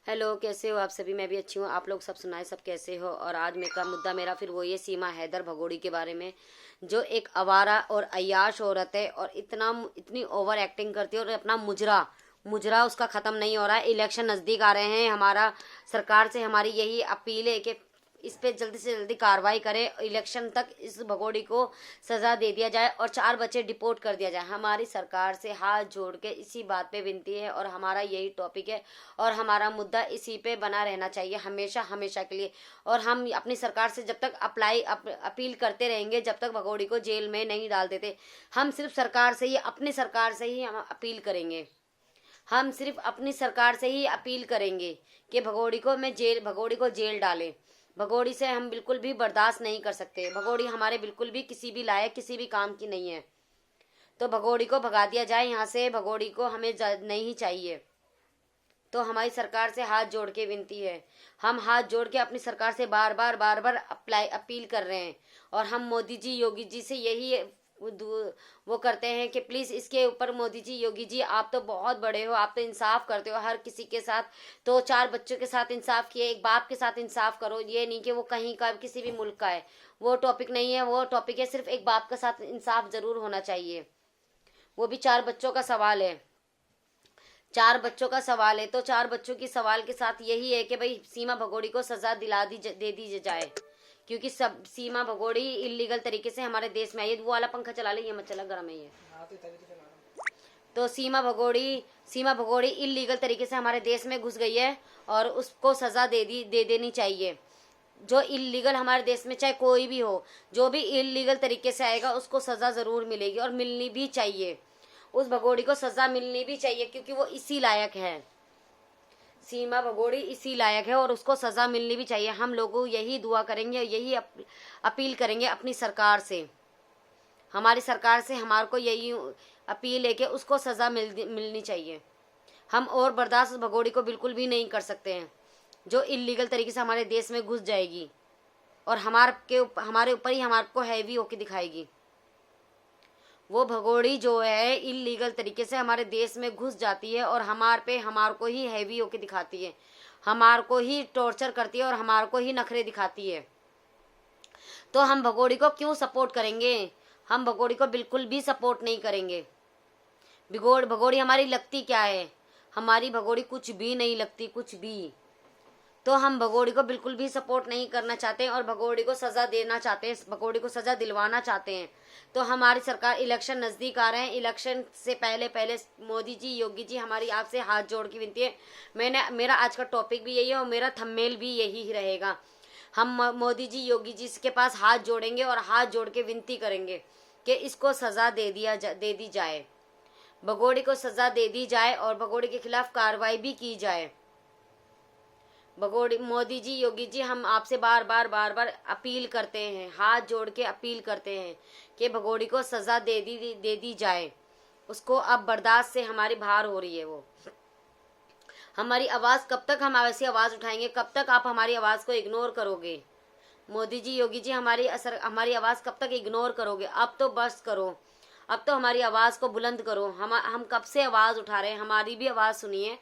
Hello, कैसे हो आप सभी। मैं भी अच्छी हूँ। आप लोग सब सुनाए, सब कैसे हो। और आज में का मुद्दा मेरा फिर वो ये सीमा हैदर भगोड़ी के बारे में, जो एक आवारा और अय्याश औरत है और इतनी ओवर एक्टिंग करती है और अपना मुजरा मुजरा उसका खत्म नहीं हो रहा है। इलेक्शन नज़दीक आ रहे हैं। हमारा सरकार से हमारी यही अपील है कि इस पे जल्दी से जल्दी कार्रवाई करे। इलेक्शन तक इस भगोड़ी को सजा दे दिया जाए और 4 बच्चे डिपोर्ट कर दिया जाए। हमारी सरकार से हाथ जोड़ के इसी बात पे विनती है और हमारा यही टॉपिक है और हमारा मुद्दा इसी पे बना रहना चाहिए हमेशा हमेशा के लिए। और हम अपनी सरकार से जब तक अपील करते रहेंगे जब तक भगोड़ी को जेल में नहीं डाल देते। हम सिर्फ सरकार से ही, अपनी सरकार से ही हम अपील करेंगे। हम सिर्फ अपनी सरकार से ही अपील करेंगे कि भगोड़ी को जेल डालें। भगोड़ी से हम बिल्कुल भी बर्दाश्त नहीं कर सकते। भगोड़ी हमारे बिल्कुल भी किसी भी लायक, किसी भी काम की नहीं है। तो भगोड़ी को भगा दिया जाए यहाँ से। भगोड़ी को हमें नहीं चाहिए। तो हमारी सरकार से हाथ जोड़ के विनती है। हम हाथ जोड़ के अपनी सरकार से बार बार अपील कर रहे हैं। और हम मोदी जी, योगी जी से यही वो करते हैं कि प्लीज़ इसके ऊपर मोदी जी, योगी जी, आप तो बहुत बड़े हो, आप तो इंसाफ करते हो हर किसी के साथ। तो 4 बच्चों के साथ इंसाफ किए, एक बाप के साथ इंसाफ करो। ये नहीं कि वो कहीं का किसी भी मुल्क का है, वो टॉपिक नहीं है। वो टॉपिक है सिर्फ एक बाप के साथ इंसाफ ज़रूर होना चाहिए। वो भी 4 बच्चों का सवाल है। 4 बच्चों का सवाल है तो 4 बच्चों की सवाल के साथ यही है कि भाई सीमा भगोड़ी को सजा दे दी जाए। क्योंकि सब सीमा भगोड़ी इलीगल तरीके से हमारे देश में आई है। वो वाला पंखा चला ले, ये मत चला, गर्म है ये। तो सीमा भगोड़ी इलीगल तरीके से हमारे देश में घुस गई है और उसको सजा दे देनी चाहिए। जो इलीगल हमारे देश में, चाहे कोई भी हो, जो भी इलीगल तरीके से आएगा उसको सजा जरूर मिलेगी और मिलनी भी चाहिए। उस भगोड़ी को सजा मिलनी भी चाहिए क्योंकि वो इसी लायक है। सीमा भगोड़ी इसी लायक है और उसको सजा मिलनी भी चाहिए। हम लोगों यही दुआ करेंगे, यही अपील करेंगे अपनी सरकार से। हमारी सरकार से हमारे को यही अपील है कि उसको सजा मिलनी चाहिए। हम और बर्दाश्त उस भगोड़ी को बिल्कुल भी नहीं कर सकते हैं जो इलीगल तरीके से हमारे देश में घुस जाएगी और हमारे ऊपर ही हमारे को हैवी होके दिखाएगी। वो भगोड़ी जो है इलीगल तरीके से हमारे देश में घुस जाती है और हमार को ही हैवी होके दिखाती है, हमार को ही टॉर्चर करती है और हमार को ही नखरे दिखाती है। तो हम भगोड़ी को क्यों सपोर्ट करेंगे? हम भगोड़ी को बिल्कुल भी सपोर्ट नहीं करेंगे। भगोड़ी हमारी लगती क्या है? हमारी भगोड़ी कुछ भी नहीं लगती, कुछ भी। तो हम भगोड़ी को बिल्कुल भी सपोर्ट नहीं करना चाहते हैं और भगोड़ी को सजा देना चाहते हैं, भगोड़ी को सजा दिलवाना चाहते हैं। तो हमारी सरकार, इलेक्शन नज़दीक आ रहे हैं, इलेक्शन से पहले पहले मोदी जी, योगी जी, हमारी आपसे हाथ जोड़ की विनती है। मेरा आज का टॉपिक भी यही है और मेरा थंबनेल भी यही रहेगा। हम मोदी जी, योगी जी के पास हाथ जोड़ेंगे और हाथ जोड़ के विनती करेंगे कि इसको सजा दे दी जाए, भगोड़ी को सजा दे दी जाए और भगोड़ी के खिलाफ कार्रवाई भी की जाए। भगोड़ी, मोदी जी, योगी जी, हम आपसे बार बार अपील करते हैं, हाथ जोड़ के अपील करते हैं कि भगोड़ी को सजा दे दी जाए। उसको अब बर्दाश्त से हमारी बाहर हो रही है। वो हमारी आवाज़ कब तक हम ऐसी आवाज़ उठाएंगे? कब तक आप हमारी आवाज़ को इग्नोर करोगे? मोदी जी, योगी जी, हमारी आवाज़ कब तक इग्नोर करोगे? अब तो बस करो, अब तो हमारी आवाज़ को बुलंद करो। हम कब से आवाज़ उठा रहे हैं, हमारी भी आवाज़ सुनिए।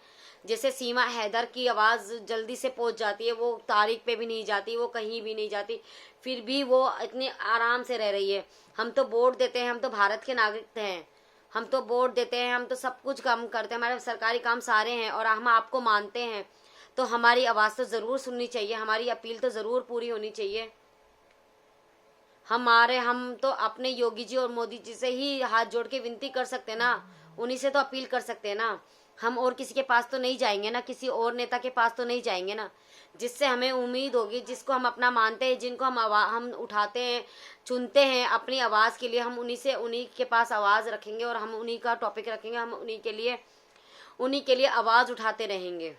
जैसे सीमा हैदर की आवाज़ जल्दी से पहुंच जाती है, वो तारीख पे भी नहीं जाती, वो कहीं भी नहीं जाती, फिर भी वो इतने आराम से रह रही है। हम तो वोट देते हैं, हम तो भारत के नागरिक हैं, हम तो वोट देते हैं, हम तो सब कुछ काम करते हैं, हमारे सरकारी काम सारे हैं और हम आपको मानते हैं। तो हमारी आवाज़ तो ज़रूर सुननी चाहिए, हमारी अपील तो ज़रूर पूरी होनी चाहिए। हम तो अपने योगी जी और मोदी जी से ही हाथ जोड़ के विनती कर सकते हैं ना, उन्हीं से तो अपील कर सकते हैं ना। हम और किसी के पास तो नहीं जाएंगे ना, किसी और नेता के पास तो नहीं जाएंगे ना, जिससे हमें उम्मीद होगी, जिसको हम अपना मानते हैं, जिनको हम उठाते हैं, चुनते हैं अपनी आवाज़ के लिए। हम उन्हीं के पास आवाज़ रखेंगे और हम उन्हीं का टॉपिक रखेंगे। हम उन्हीं के लिए आवाज़ उठाते रहेंगे।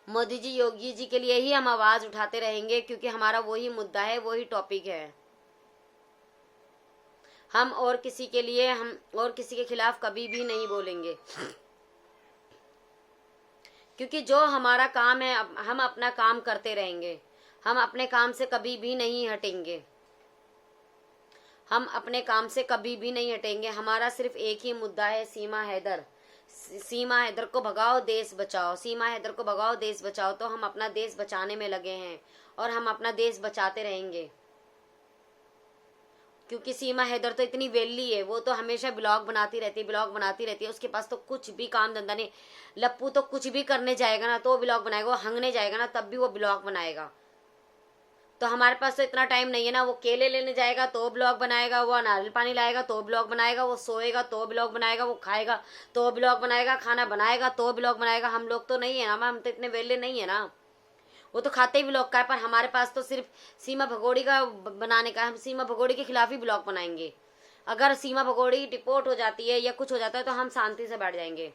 मोदी जी, योगी जी के लिए ही हम आवाज़ उठाते रहेंगे क्योंकि हमारा वही मुद्दा है, वही टॉपिक है। हम और किसी के खिलाफ कभी भी नहीं बोलेंगे क्योंकि जो हमारा काम है हम अपना काम करते रहेंगे। हम अपने काम से कभी भी नहीं हटेंगे। हम अपने काम से कभी भी नहीं हटेंगे। हमारा सिर्फ एक ही मुद्दा है, सीमा हैदर। सीमा हैदर को भगाओ देश बचाओ, सीमा हैदर को भगाओ देश बचाओ। तो हम अपना देश बचाने में लगे हैं और हम अपना देश बचाते रहेंगे, क्योंकि सीमा हैदर तो इतनी वेली है, वो तो हमेशा ब्लॉग बनाती रहती है, ब्लॉग बनाती रहती है। उसके पास तो कुछ भी काम धंधा नहीं। लप्पू तो कुछ भी करने जाएगा ना तो ब्लॉग बनाएगा, वो हंगने जाएगा ना तब भी वो ब्लॉग बनाएगा। तो हमारे पास तो इतना टाइम नहीं है ना। वो केले लेने जाएगा तो ब्लॉग बनाएगा, वो नारियल पानी लाएगा तो ब्लॉग बनाएगा, वो सोएगा तो ब्लॉग बनाएगा, वो खाएगा तो ब्लॉग बनाएगा, खाना बनाएगा तो ब्लॉग बनाएगा। हम लोग तो नहीं है ना, हम तो इतने वेले नहीं है ना। वो तो खाते ही ब्लॉग का है, पर हमारे पास तो सिर्फ सीमा भगोड़ी का बनाने का। हम सीमा भगोड़ी के खिलाफ ही ब्लॉग बनाएंगे। अगर सीमा भगोड़ी डिपोर्ट हो जाती है या कुछ हो जाता है तो हम शांति से बैठ जाएंगे,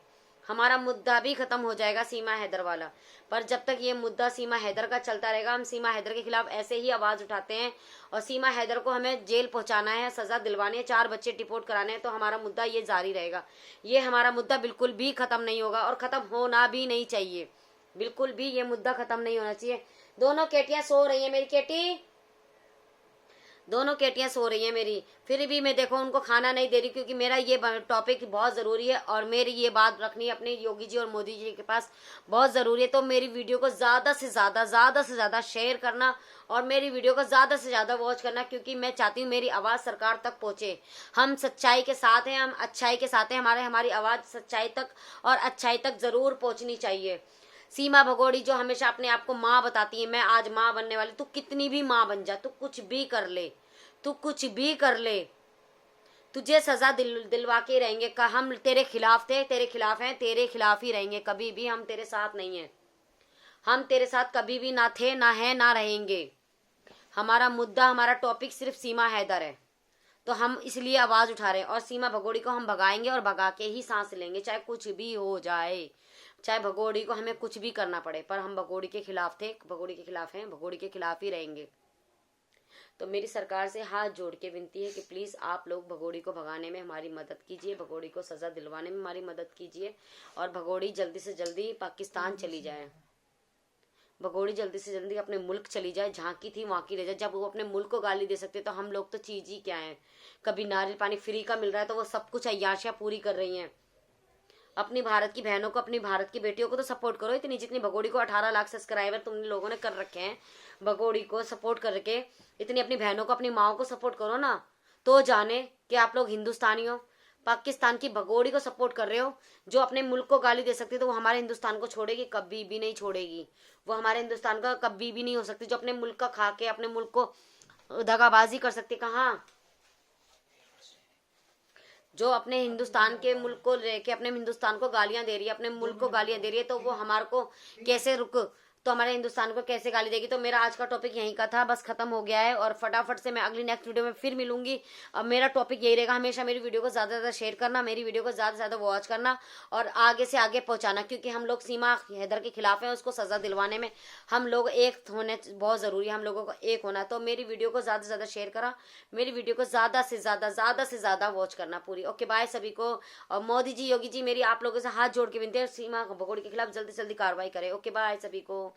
हमारा मुद्दा भी खत्म हो जाएगा सीमा हैदर वाला। पर जब तक ये मुद्दा सीमा हैदर का चलता रहेगा, हम सीमा हैदर के खिलाफ ऐसे ही आवाज उठाते हैं और सीमा हैदर को हमें जेल पहुंचाना है, सजा दिलवानी है, 4 बच्चे डिपोर्ट कराने हैं, तो हमारा मुद्दा ये जारी रहेगा। ये हमारा मुद्दा बिल्कुल भी खत्म नहीं होगा और खत्म होना भी नहीं चाहिए। बिल्कुल भी ये मुद्दा खत्म नहीं होना चाहिए। दोनों केटियां सो रही है, मेरी केटी, दोनों केटियां सो रही है मेरी, फिर भी मैं देखो उनको खाना नहीं दे रही, क्योंकि मेरा ये टॉपिक बहुत ज़रूरी है और मेरी ये बात रखनी है अपने योगी जी और मोदी जी के पास बहुत ज़रूरी है। तो मेरी वीडियो को ज़्यादा से ज़्यादा शेयर करना और मेरी वीडियो को ज़्यादा से ज़्यादा वॉच करना, क्योंकि मैं चाहती हूँ मेरी आवाज़ सरकार तक पहुँचे। हम सच्चाई के साथ हैं, हम अच्छाई के साथ हैं, हमारी आवाज़ सच्चाई तक और अच्छाई तक ज़रूर पहुँचनी चाहिए। सीमा भगोड़ी जो हमेशा अपने आप को माँ बताती है, मैं आज माँ बनने वाली, तू कितनी भी माँ बन जा, तू कुछ भी कर ले, तू कुछ भी कर ले, तुझे सजा दिलवा के रहेंगे। का हम तेरे खिलाफ थे, तेरे खिलाफ हैं, तेरे खिलाफ ही रहेंगे, कभी भी हम तेरे साथ नहीं हैं। हम तेरे साथ कभी भी ना थे, ना है, ना रहेंगे। हमारा मुद्दा, हमारा टॉपिक सिर्फ सीमा हैदर है, तो हम इसलिए आवाज उठा रहे हैं। और सीमा भगोड़ी को हम भगाएंगे और भगा के ही सांस लेंगे, चाहे कुछ भी हो जाए, चाहे भगोड़ी को हमें कुछ भी करना पड़े। पर हम भगोड़ी के खिलाफ थे, भगोड़ी के खिलाफ हैं, भगोड़ी के खिलाफ ही रहेंगे। तो मेरी सरकार से हाथ जोड़ के विनती है कि प्लीज़ आप लोग भगोड़ी को भगाने में हमारी मदद कीजिए, भगोड़ी को सज़ा दिलवाने में हमारी मदद कीजिए और भगोड़ी जल्दी से जल्दी पाकिस्तान चली जाए, भगोड़ी जल्दी से जल्दी अपने मुल्क चली जाए, जहाँ की थी वहाँ की रह जाए। जब वो अपने मुल्क को गाली दे सकते तो हम लोग तो चीज़ ही क्या है। कभी नारियल पानी फ्री का मिल रहा है तो वो सब कुछ अय्याशियाँ पूरी कर रही हैं। अपनी भारत की बहनों को, अपनी भारत की बेटियों को तो सपोर्ट करो इतनी जितनी भगोड़ी को 18 लाख सब्सक्राइबर तुम लोगों ने कर रखे हैं। भगोड़ी को सपोर्ट करके इतनी अपनी बहनों को, अपनी माओ को सपोर्ट करो ना, तो जाने कि आप लोग हिंदुस्तानी हो। पाकिस्तान की भगोड़ी को सपोर्ट कर रहे हो जो अपने मुल्क को गाली दे सकती है, तो वो हमारे हिंदुस्तान को छोड़ेगी? कभी भी नहीं छोड़ेगी। वो हमारे हिंदुस्तान का कभी भी नहीं हो सकती। जो अपने मुल्क का खा के अपने मुल्क को दगाबाजी कर सकती, कहाँ? जो अपने हिंदुस्तान के मुल्क को लेके अपने हिंदुस्तान को गालियां दे रही है, अपने मुल्क को गालियां दे रही है, तो वो हमारे को कैसे तो हमारे हिंदुस्तान को कैसे गाली देगी? तो मेरा आज का टॉपिक यहीं का था, बस खत्म हो गया है और फटाफट से मैं अगली नेक्स्ट वीडियो में फिर मिलूंगी। अब मेरा टॉपिक यही रहेगा, हमेशा मेरी वीडियो को ज़्यादा से ज़्यादा शेयर करना, मेरी वीडियो को ज़्यादा से ज़्यादा वॉच करना और आगे से आगे पहुँचाना, क्योंकि हम लोग सीमा हैदर के खिलाफ हैं। उसको सज़ा दिलवाने में हम लोग एक होने बहुत ज़रूरी है, हम लोगों को एक होना। तो मेरी वीडियो को ज़्यादा से ज़्यादा शेयर करा, मेरी वीडियो को ज़्यादा से ज़्यादा वॉच करना पूरी। ओके बाय सभी को। और मोदी जी, योगी जी, मेरी आप लोगों से हाथ जोड़ के विनती है, सीमा भगोड़ी के खिलाफ जल्दी से जल्दी कार्रवाई करें। ओके बाय सभी को।